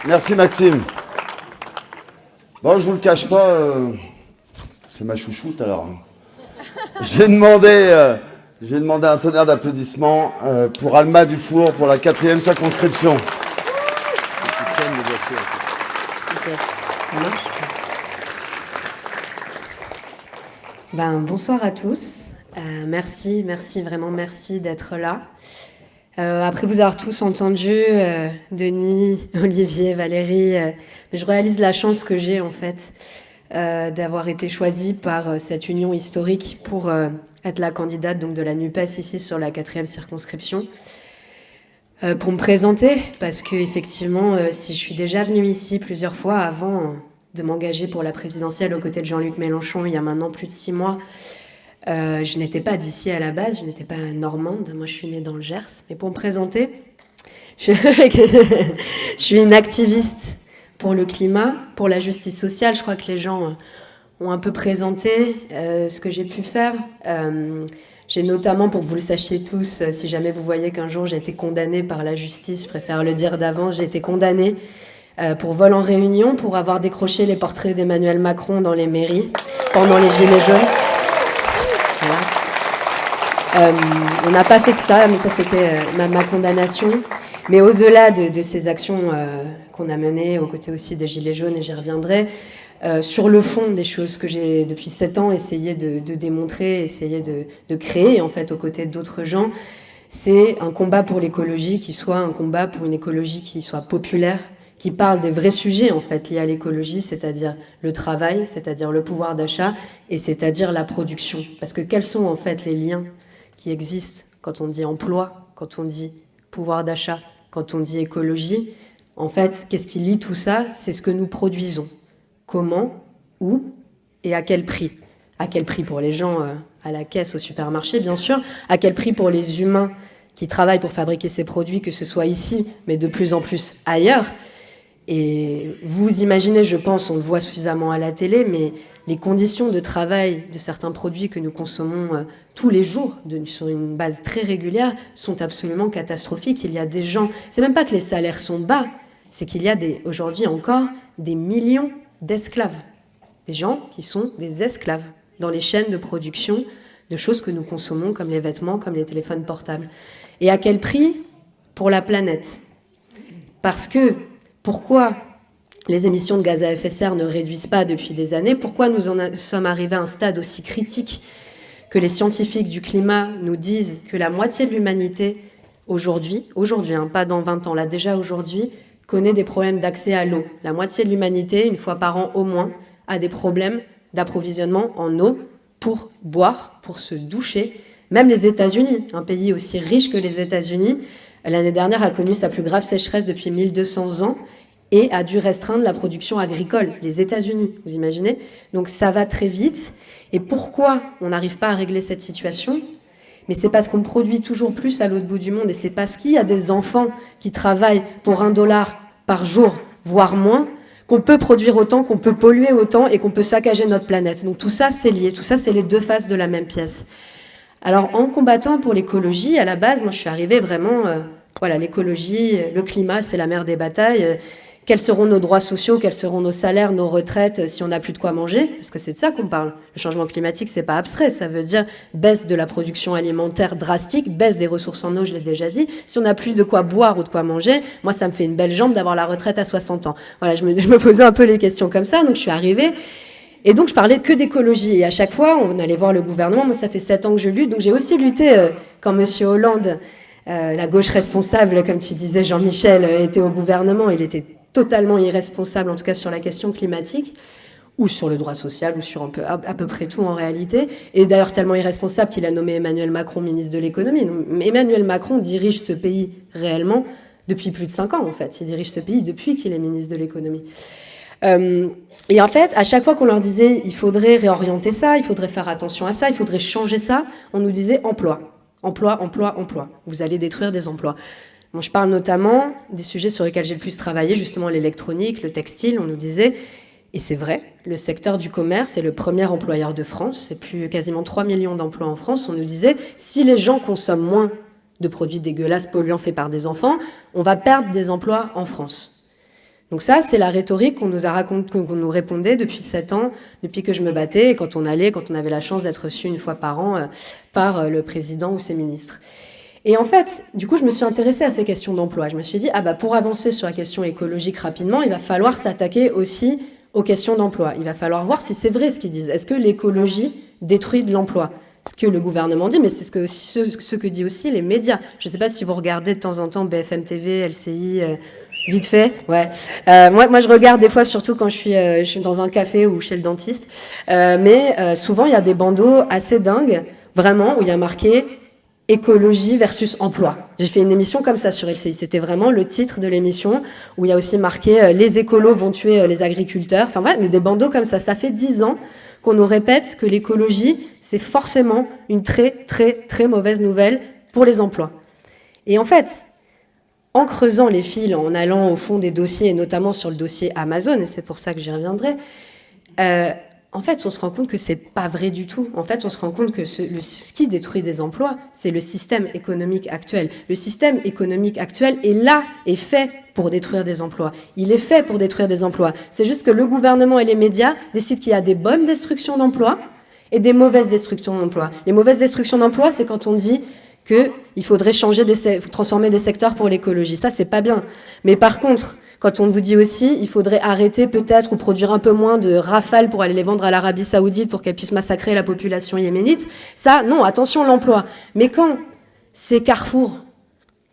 Merci Maxime. Bon, je vous le cache pas, c'est ma chouchoute alors. Je vais demander un tonnerre d'applaudissements pour Alma Dufour pour la 4e circonscription. Bonsoir à tous. Merci, vraiment merci d'être là. Après vous avoir tous entendu, Denis, Olivier, Valérie, mais je réalise la chance que j'ai en fait d'avoir été choisie par cette union historique pour être la candidate donc, de la NUPES ici sur la 4e circonscription. Pour me présenter, parce que effectivement, si je suis déjà venue ici plusieurs fois avant de m'engager pour la présidentielle aux côtés de Jean-Luc Mélenchon il y a maintenant plus de 6 mois, je n'étais pas d'ici à la base, je n'étais pas normande, moi je suis née dans le Gers. Mais pour me présenter, je suis une activiste pour le climat, pour la justice sociale. Je crois que les gens ont un peu présenté ce que j'ai pu faire. J'ai notamment, pour que vous le sachiez tous, si jamais vous voyez qu'un jour j'ai été condamnée par la justice, je préfère le dire d'avance, j'ai été condamnée pour vol en réunion, pour avoir décroché les portraits d'Emmanuel Macron dans les mairies pendant les Gilets jaunes. On n'a pas fait que ça, mais ça c'était ma condamnation. Mais au-delà de ces actions qu'on a menées, aux côtés aussi des Gilets jaunes, et j'y reviendrai, sur le fond des choses que j'ai depuis 7 ans essayé de démontrer, essayé de créer en fait aux côtés d'autres gens, c'est un combat pour l'écologie qui soit un combat pour une écologie qui soit populaire, qui parle des vrais sujets en fait liés à l'écologie, c'est-à-dire le travail, c'est-à-dire le pouvoir d'achat et c'est-à-dire la production. Parce que quels sont en fait les liens qui existent quand on dit emploi, quand on dit pouvoir d'achat, quand on dit écologie? En fait, qu'est-ce qui lie tout ça? C'est ce que nous produisons. Comment, où et à quel prix? À quel prix pour les gens à la caisse au supermarché, bien sûr. À quel prix pour les humains qui travaillent pour fabriquer ces produits, que ce soit ici, mais de plus en plus ailleurs. Et vous imaginez, je pense, on le voit suffisamment à la télé, mais les conditions de travail de certains produits que nous consommons tous les jours, sur une base très régulière, sont absolument catastrophiques. Il y a des gens, c'est même pas que les salaires sont bas, c'est qu'il y a aujourd'hui encore des millions d'esclaves. Des gens qui sont des esclaves dans les chaînes de production de choses que nous consommons, comme les vêtements, comme les téléphones portables. Et à quel prix? Pour la planète. Parce que pourquoi les émissions de gaz à effet de serre ne réduisent pas depuis des années? Pourquoi nous sommes arrivés à un stade aussi critique que les scientifiques du climat nous disent que la moitié de l'humanité, aujourd'hui, pas dans 20 ans, là déjà aujourd'hui, connaît des problèmes d'accès à l'eau. La moitié de l'humanité, une fois par an au moins, a des problèmes d'approvisionnement en eau pour boire, pour se doucher. Même les États-Unis, un pays aussi riche que les États-Unis, l'année dernière a connu sa plus grave sécheresse depuis 1200 ans et a dû restreindre la production agricole. Les États-Unis, vous imaginez? Donc ça va très vite. Et pourquoi on n'arrive pas à régler cette situation? Mais c'est parce qu'on produit toujours plus à l'autre bout du monde et c'est parce qu'il y a des enfants qui travaillent pour $1 par jour, voire moins, qu'on peut produire autant, qu'on peut polluer autant et qu'on peut saccager notre planète. Donc tout ça, c'est lié. Tout ça, c'est les deux faces de la même pièce. Alors, en combattant pour l'écologie, à la base, moi, je suis arrivée vraiment... l'écologie, le climat, c'est la mère des batailles. Quels seront nos droits sociaux, quels seront nos salaires, nos retraites si on n'a plus de quoi manger? Parce que c'est de ça qu'on parle. Le changement climatique, c'est pas abstrait. Ça veut dire baisse de la production alimentaire drastique, baisse des ressources en eau, je l'ai déjà dit. Si on n'a plus de quoi boire ou de quoi manger, moi, ça me fait une belle jambe d'avoir la retraite à 60 ans. Voilà, je me posais un peu les questions comme ça. Donc, je suis arrivée. Et donc, je parlais que d'écologie. Et à chaque fois, on allait voir le gouvernement. Moi, ça fait 7 ans que je lutte. Donc, j'ai aussi lutté quand M. Hollande, la gauche responsable, comme tu disais, Jean-Michel, était au gouvernement. Il était totalement irresponsable, en tout cas sur la question climatique, ou sur le droit social, ou sur à peu près tout en réalité. Et d'ailleurs tellement irresponsable qu'il a nommé Emmanuel Macron ministre de l'économie. Mais Emmanuel Macron dirige ce pays réellement depuis plus de 5 ans, en fait. Il dirige ce pays depuis qu'il est ministre de l'économie. Et en fait, à chaque fois qu'on leur disait il faudrait réorienter ça, il faudrait faire attention à ça, il faudrait changer ça, on nous disait emploi. Emploi, emploi, emploi. Vous allez détruire des emplois. Bon, je parle notamment des sujets sur lesquels j'ai le plus travaillé, justement l'électronique, le textile. On nous disait, et c'est vrai, le secteur du commerce est le premier employeur de France. C'est plus quasiment 3 millions d'emplois en France. On nous disait, si les gens consomment moins de produits dégueulasses, polluants faits par des enfants, on va perdre des emplois en France. Donc ça, c'est la rhétorique qu'on nous répondait depuis 7 ans, depuis que je me battais, et quand on avait la chance d'être reçu une fois par an par le président ou ses ministres. Et en fait, du coup, je me suis intéressée à ces questions d'emploi. Je me suis dit, pour avancer sur la question écologique rapidement, il va falloir s'attaquer aussi aux questions d'emploi. Il va falloir voir si c'est vrai ce qu'ils disent. Est-ce que l'écologie détruit de l'emploi ? Ce que le gouvernement dit, mais c'est ce que disent aussi les médias. Je ne sais pas si vous regardez de temps en temps BFM TV, LCI, vite fait. Ouais. Moi, je regarde des fois, surtout quand je suis dans un café ou chez le dentiste. Mais souvent, il y a des bandeaux assez dingues, vraiment, où il y a marqué « Écologie versus emploi ». J'ai fait une émission comme ça sur LCI. C'était vraiment le titre de l'émission, où il y a aussi marqué « Les écolos vont tuer les agriculteurs ». Enfin, ouais, mais des bandeaux comme ça. Ça fait 10 ans qu'on nous répète que l'écologie, c'est forcément une très, très, très mauvaise nouvelle pour les emplois. Et en fait, en creusant les fils, en allant au fond des dossiers, et notamment sur le dossier Amazon, et c'est pour ça que j'y reviendrai, en fait, on se rend compte que c'est pas vrai du tout. En fait, on se rend compte que ce qui détruit des emplois, c'est le système économique actuel. Le système économique actuel est fait pour détruire des emplois. Il est fait pour détruire des emplois. C'est juste que le gouvernement et les médias décident qu'il y a des bonnes destructions d'emplois et des mauvaises destructions d'emplois. Les mauvaises destructions d'emplois, c'est quand on dit qu'il faudrait transformer des secteurs pour l'écologie. Ça, c'est pas bien. Mais par contre, quand on vous dit aussi, il faudrait arrêter peut-être ou produire un peu moins de rafales pour aller les vendre à l'Arabie Saoudite pour qu'elle puisse massacrer la population yéménite, ça, non, attention, l'emploi. Mais quand c'est Carrefour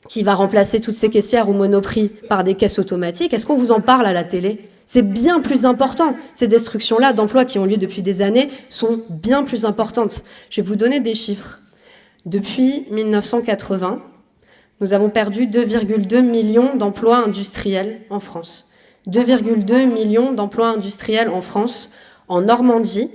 qui va remplacer toutes ces caissières au Monoprix par des caisses automatiques, est-ce qu'on vous en parle à la télé ? C'est bien plus important. Ces destructions-là d'emplois qui ont lieu depuis des années sont bien plus importantes. Je vais vous donner des chiffres. Depuis 1980, nous avons perdu 2,2 millions d'emplois industriels en France. 2,2 millions d'emplois industriels en France, en Normandie,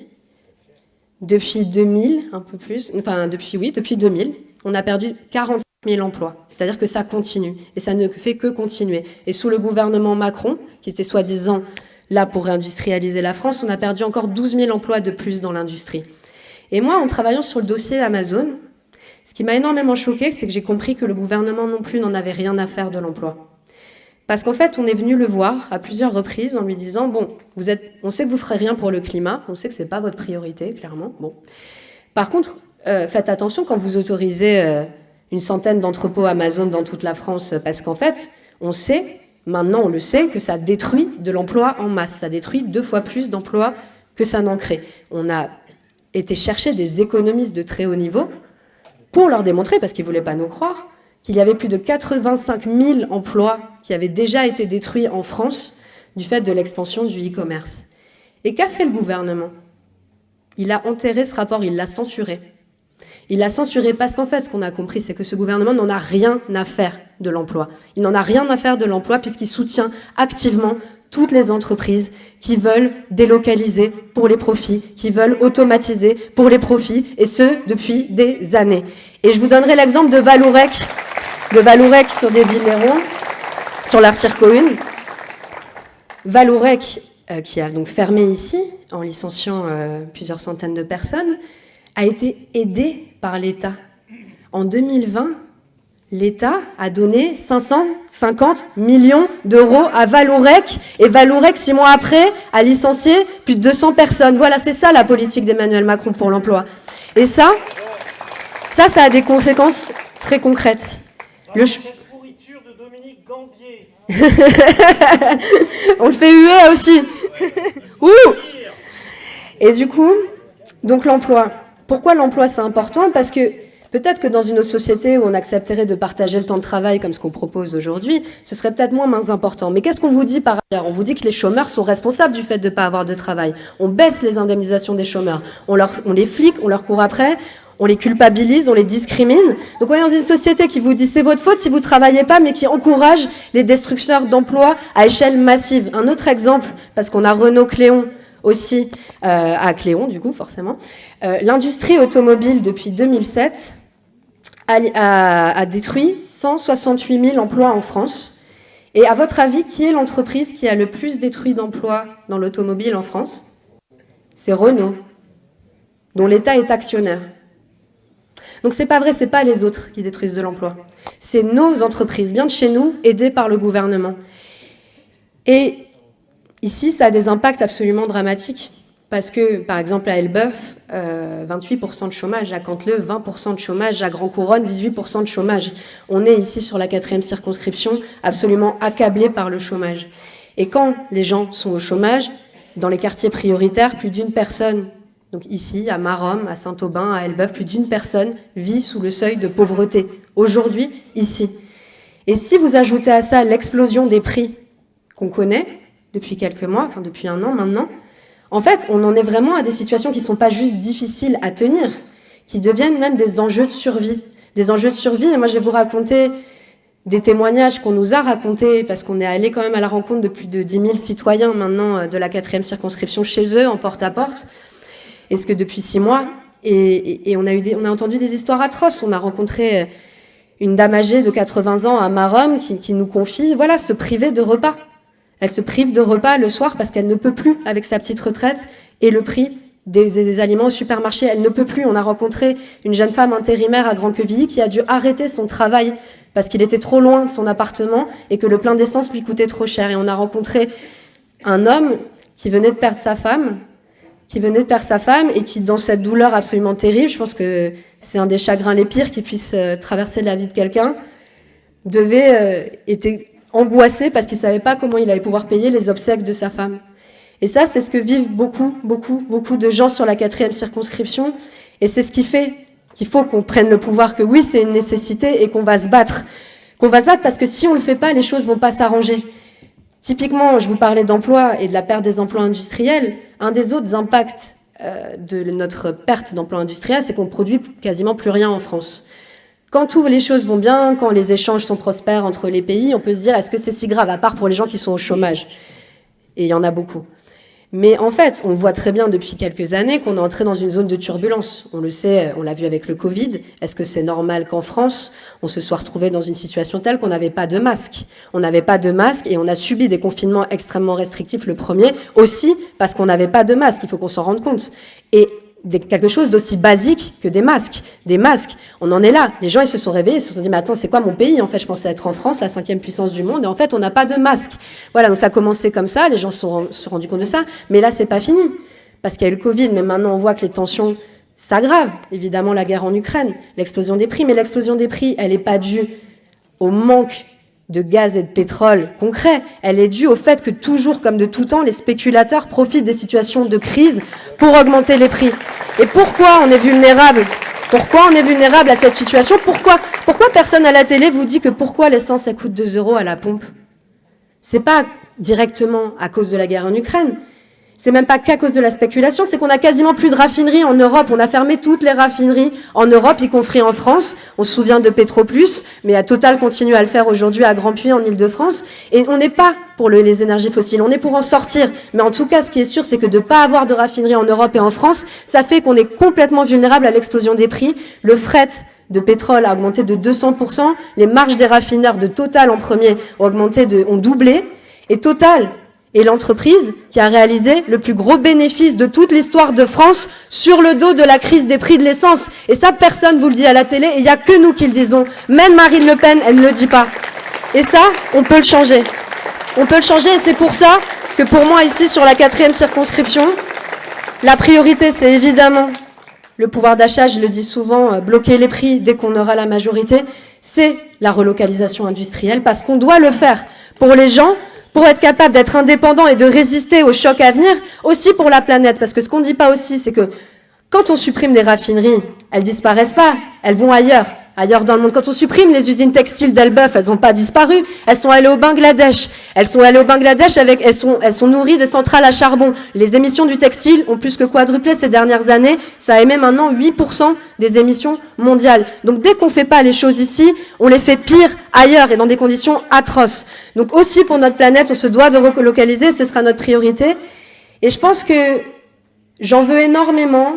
depuis 2000, un peu plus, enfin depuis 2000, on a perdu 45 000 emplois. C'est-à-dire que ça continue, et ça ne fait que continuer. Et sous le gouvernement Macron, qui était soi-disant là pour réindustrialiser la France, on a perdu encore 12 000 emplois de plus dans l'industrie. Et moi, en travaillant sur le dossier Amazon, ce qui m'a énormément choquée, c'est que j'ai compris que le gouvernement non plus n'en avait rien à faire de l'emploi. Parce qu'en fait, on est venu le voir à plusieurs reprises en lui disant « Bon, on sait que vous ne ferez rien pour le climat, on sait que ce n'est pas votre priorité, clairement. Bon. Par contre, faites attention quand vous autorisez une centaine d'entrepôts Amazon dans toute la France, parce qu'en fait, maintenant on le sait, que ça détruit de l'emploi en masse. Ça détruit 2 fois plus d'emplois que ça n'en crée. On a été chercher des économistes de très haut niveau pour leur démontrer, parce qu'ils ne voulaient pas nous croire, qu'il y avait plus de 85 000 emplois qui avaient déjà été détruits en France du fait de l'expansion du e-commerce. Et qu'a fait le gouvernement ? Il a enterré ce rapport, il l'a censuré. Il l'a censuré parce qu'en fait, ce qu'on a compris, c'est que ce gouvernement n'en a rien à faire de l'emploi. Il n'en a rien à faire de l'emploi puisqu'il soutient activement toutes les entreprises qui veulent délocaliser pour les profits, qui veulent automatiser pour les profits, et ce, depuis des années. Et je vous donnerai l'exemple de Vallourec sur des Villeroy, sur l'Arcirco 1. Vallourec, qui a donc fermé ici, en licenciant plusieurs centaines de personnes, a été aidé par l'État. En 2020, l'État a donné 550 millions d'euros à Vallourec, et Vallourec, 6 mois après, a licencié plus de 200 personnes. Voilà, c'est ça la politique d'Emmanuel Macron pour l'emploi. Et ça a des conséquences très concrètes. Cette pourriture de Dominique Gambier. On le fait huer aussi. Ouh. Et du coup, donc l'emploi. Pourquoi l'emploi c'est important ? Parce que peut-être que dans une autre société où on accepterait de partager le temps de travail comme ce qu'on propose aujourd'hui, ce serait peut-être moins important. Mais qu'est-ce qu'on vous dit par ailleurs ? On vous dit que les chômeurs sont responsables du fait de ne pas avoir de travail. On baisse les indemnisations des chômeurs. On les flique, on leur court après, on les culpabilise, on les discrimine. Donc on est dans une société qui vous dit c'est votre faute si vous ne travaillez pas, mais qui encourage les destructeurs d'emplois à échelle massive. Un autre exemple, parce qu'on a Renault Cléon aussi, à Cléon du coup forcément. L'industrie automobile depuis 2007 a détruit 168 000 emplois en France. Et à votre avis, qui est l'entreprise qui a le plus détruit d'emplois dans l'automobile en France ? C'est Renault, dont l'État est actionnaire. Donc c'est pas vrai, c'est pas les autres qui détruisent de l'emploi. C'est nos entreprises, bien de chez nous, aidées par le gouvernement. Et ici, ça a des impacts absolument dramatiques. Parce que, par exemple, à Elbeuf, 28% de chômage, à Canteleu, 20% de chômage, à Grand Couronne, 18% de chômage. On est ici sur la 4e circonscription, absolument accablés par le chômage. Et quand les gens sont au chômage, dans les quartiers prioritaires, plus d'une personne, donc ici, à Maromme, à Saint-Aubin, à Elbeuf, plus d'une personne vit sous le seuil de pauvreté. Aujourd'hui, ici. Et si vous ajoutez à ça l'explosion des prix qu'on connaît depuis quelques mois, enfin depuis 1 an maintenant, en fait, on en est vraiment à des situations qui ne sont pas juste difficiles à tenir, qui deviennent même des enjeux de survie. Des enjeux de survie, et moi je vais vous raconter des témoignages qu'on nous a racontés, parce qu'on est allé quand même à la rencontre de plus de 10 000 citoyens maintenant de la 4e circonscription chez eux, en porte-à-porte, et ce que depuis 6 mois, et on a entendu des histoires atroces. On a rencontré une dame âgée de 80 ans à Maromme qui nous confie, voilà, se priver de repas. Elle se prive de repas le soir parce qu'elle ne peut plus, avec sa petite retraite, et le prix des aliments au supermarché, elle ne peut plus. On a rencontré une jeune femme intérimaire à Grand-Quevilly qui a dû arrêter son travail parce qu'il était trop loin de son appartement et que le plein d'essence lui coûtait trop cher. Et on a rencontré un homme qui venait de perdre sa femme, et qui, dans cette douleur absolument terrible, je pense que c'est un des chagrins les pires qui puisse traverser la vie de quelqu'un, était angoissé parce qu'il ne savait pas comment il allait pouvoir payer les obsèques de sa femme. Et ça, c'est ce que vivent beaucoup de gens sur la 4e circonscription. Et c'est ce qui fait qu'il faut qu'on prenne le pouvoir, que oui, c'est une nécessité et qu'on va se battre. Qu'on va se battre parce que si on ne le fait pas, les choses ne vont pas s'arranger. Typiquement, je vous parlais d'emploi et de la perte des emplois industriels. Un des autres impacts de notre perte d'emplois industriels, c'est qu'on ne produit quasiment plus rien en France. Quand toutes les choses vont bien, quand les échanges sont prospères entre les pays, on peut se dire, est-ce que c'est si grave, à part pour les gens qui sont au chômage? Et il y en a beaucoup. Mais en fait, on voit très bien depuis quelques années qu'on est entré dans une zone de turbulence. On le sait, on l'a vu avec le Covid. Est-ce que c'est normal qu'en France, on se soit retrouvé dans une situation telle qu'on n'avait pas de masque? On n'avait pas de masque et on a subi des confinements extrêmement restrictifs, le premier, aussi parce qu'on n'avait pas de masque. Il faut qu'on s'en rende compte. Et quelque chose d'aussi basique que des masques. Des masques, on en est là. Les gens, ils se sont réveillés, ils se sont dit, mais attends, c'est quoi mon pays? En fait, je pensais être en France, la 5e puissance du monde, et en fait, on n'a pas de masques. Voilà, donc ça a commencé comme ça, les gens se sont rendus compte de ça, mais là, c'est pas fini, parce qu'il y a eu le Covid, mais maintenant, on voit que les tensions s'aggravent. Évidemment, la guerre en Ukraine, l'explosion des prix, mais l'explosion des prix, elle n'est pas due au manque de gaz et de pétrole concret, elle est due au fait que toujours, comme de tout temps, les spéculateurs profitent des situations de crise pour augmenter les prix. Et pourquoi on est vulnérable? Pourquoi on est vulnérable à cette situation? Pourquoi personne à la télé vous dit que pourquoi l'essence elle coûte 2 € à la pompe? C'est pas directement à cause de la guerre en Ukraine. C'est même pas qu'à cause de la spéculation, c'est qu'on a quasiment plus de raffineries en Europe. On a fermé toutes les raffineries en Europe, y compris en France. On se souvient de Petroplus, mais Total continue à le faire aujourd'hui à Grand-Puy, en Île-de-France. Et on n'est pas pour les énergies fossiles, on est pour en sortir. Mais en tout cas, ce qui est sûr, c'est que de ne pas avoir de raffineries en Europe et en France, ça fait qu'on est complètement vulnérable à l'explosion des prix. Le fret de pétrole a augmenté de 200%. Les marges des raffineurs de Total en premier ont doublé. Et Total est l'entreprise qui a réalisé le plus gros bénéfice de toute l'histoire de France sur le dos de la crise des prix de l'essence. Et ça, personne vous le dit à la télé, et il n'y a que nous qui le disons. Même Marine Le Pen, elle ne le dit pas. Et ça, on peut le changer. On peut le changer, et c'est pour ça que pour moi, ici, sur la 4e circonscription, la priorité, c'est évidemment le pouvoir d'achat, je le dis souvent, bloquer les prix dès qu'on aura la majorité, c'est la relocalisation industrielle, parce qu'on doit le faire pour les gens, pour être capable d'être indépendant et de résister aux chocs à venir, aussi pour la planète. Parce que ce qu'on ne dit pas aussi, c'est que quand on supprime des raffineries, elles disparaissent pas, elles vont ailleurs dans le monde. Quand on supprime les usines textiles d'Elbeuf, elles n'ont pas disparu, elles sont allées au Bangladesh. Elles sont nourries de centrales à charbon. Les émissions du textile ont plus que quadruplé ces dernières années. Ça émet maintenant 8% des émissions mondiales. Donc dès qu'on ne fait pas les choses ici, on les fait pire ailleurs et dans des conditions atroces. Donc aussi pour notre planète, on se doit de relocaliser, ce sera notre priorité. Et je pense que j'en veux énormément,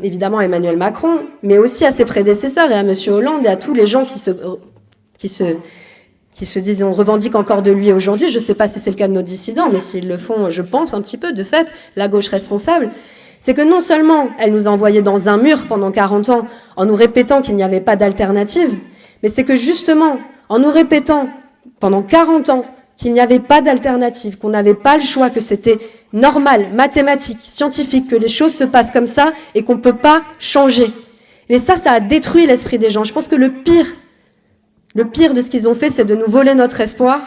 évidemment à Emmanuel Macron, mais aussi à ses prédécesseurs et à M. Hollande et à tous les gens qui se disent, on revendique encore de lui aujourd'hui. Je ne sais pas si c'est le cas de nos dissidents, mais s'ils le font, je pense un petit peu, de fait, la gauche responsable, c'est que non seulement elle nous a envoyés dans un mur pendant 40 ans en nous répétant qu'il n'y avait pas d'alternative, mais c'est que justement, en nous répétant pendant 40 ans qu'il n'y avait pas d'alternative, qu'on n'avait pas le choix, que c'était normal, mathématique, scientifique, que les choses se passent comme ça et qu'on ne peut pas changer. Mais ça a détruit l'esprit des gens. Je pense que le pire de ce qu'ils ont fait, c'est de nous voler notre espoir.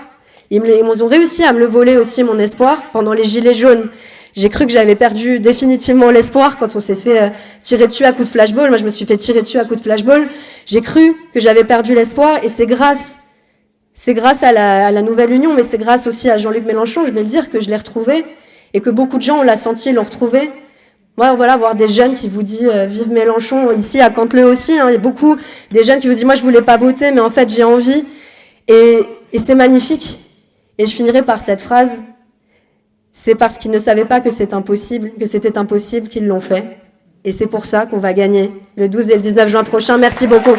Ils ont réussi à me le voler aussi, mon espoir, pendant les Gilets jaunes. J'ai cru que j'avais perdu définitivement l'espoir quand on s'est fait tirer dessus à coups de flashball. Moi, je me suis fait tirer dessus à coups de flashball. J'ai cru que j'avais perdu l'espoir et c'est grâce à la Nouvelle Union, mais c'est grâce aussi à Jean-Luc Mélenchon, je vais le dire, que je l'ai retrouvé et que beaucoup de gens, on l'a senti, l'ont retrouvé. Moi, voilà, voir des jeunes qui vous disent « Vive Mélenchon », ici à Canteleu aussi, hein, il y a beaucoup des jeunes qui vous disent « Moi, je voulais pas voter, mais en fait, j'ai envie ». Et c'est magnifique. Et je finirai par cette phrase. C'est parce qu'ils ne savaient pas que c'était impossible qu'ils l'ont fait. Et c'est pour ça qu'on va gagner le 12 et le 19 juin prochain. Merci beaucoup.